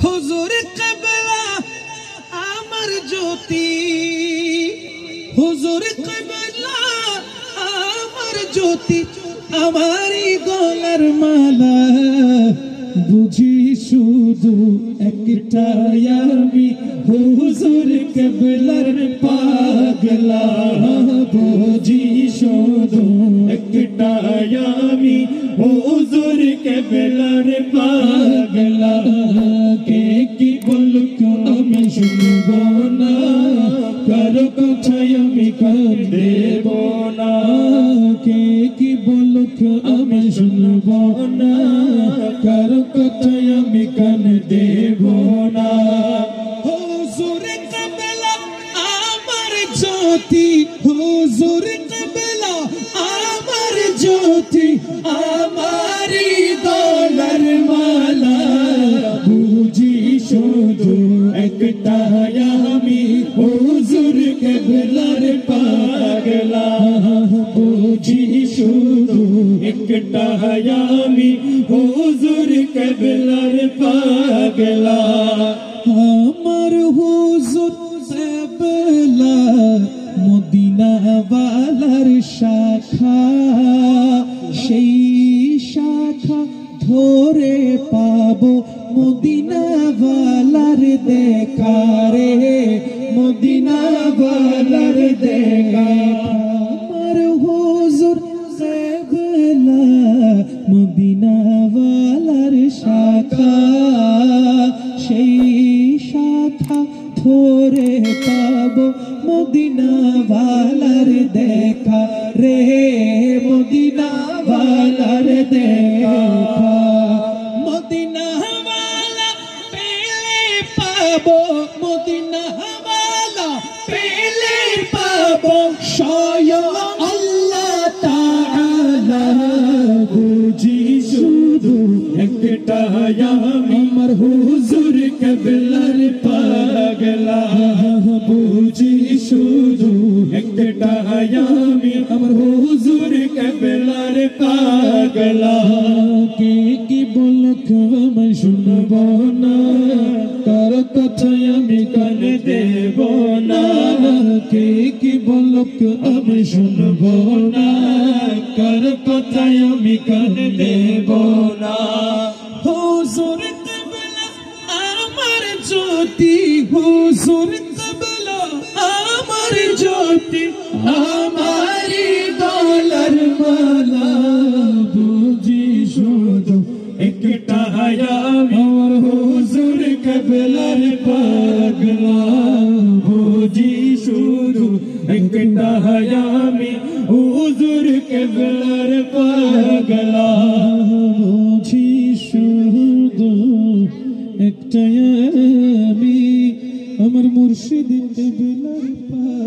হুজুর কিবলা আমার জ্যোতি, হুজুর কিবলা আমার জ্যোতি, আমারই গলার মালা বুঝি শুধু একটাই আমি হুজুর কিবলার পাগলা, বুঝি শুধু একটাই আমি হুজুর কিবলার পাগলা। কে কি বলুক আমি শুনব না, কারো কথায় আমি কান দেব না। কে কি বলুক আমি শুনব না, কারো কথায় আমি কান দেব না। হুজুর কিবলা আমার জ্যোতি, হুজুর কিবলা আমার জ্যোতি, আমারি গলার মালা বুঝি শুধু একটাই আমি হুজুর কিবলার পাগলা, বুঝি শুধু একটাই আমি হুজুর কিবলার পাগলা। আমার হুজুর কিবলা মদিনা ওয়ালার শাখা, সেই শাখা ধরে পাবো মদিনা ওয়ালার দেখা রে, মদিনা ওয়ালার দেখা। আমার হুজুর কিবলা মদিনা ওয়ালার শাখা, সেই শাখা ধরে পাবো মদিনা ওয়ালার দেখা রে, মদিনা ওয়ালার দেখা। মদিনা ওয়ালা পেলে পাবো, মদিনা ওয়ালা পেলে পাবো স্বয়ং আল্লাহ তাআলা, বুঝি শুধু একটাই আমি আমার হুজুর কিবলার পাগলা, বুঝি শুধু একটাই আমি আমার হুজুর কিবলার পাগলা। কে কি বলুক আমি শুনব না, কার কথায় আমি কান দেব না। কে কি বলুক আমি শুনব না, কার কথায় আমি কান দেব না। হুজুর কিবলা আমার জ্যোতি, হুজুর কিবলা আমার জ্যোতি, আমারি গলার মালা বুঝি শুধু একটাই আমি হুজুর কিবলার পাগলা, বুঝি শুধু একটাই আমি হুজুর কিবলার পাগলা, বুঝি শুধু একটাই আমি আমার মুর্শিদ কিবলার পাগলা।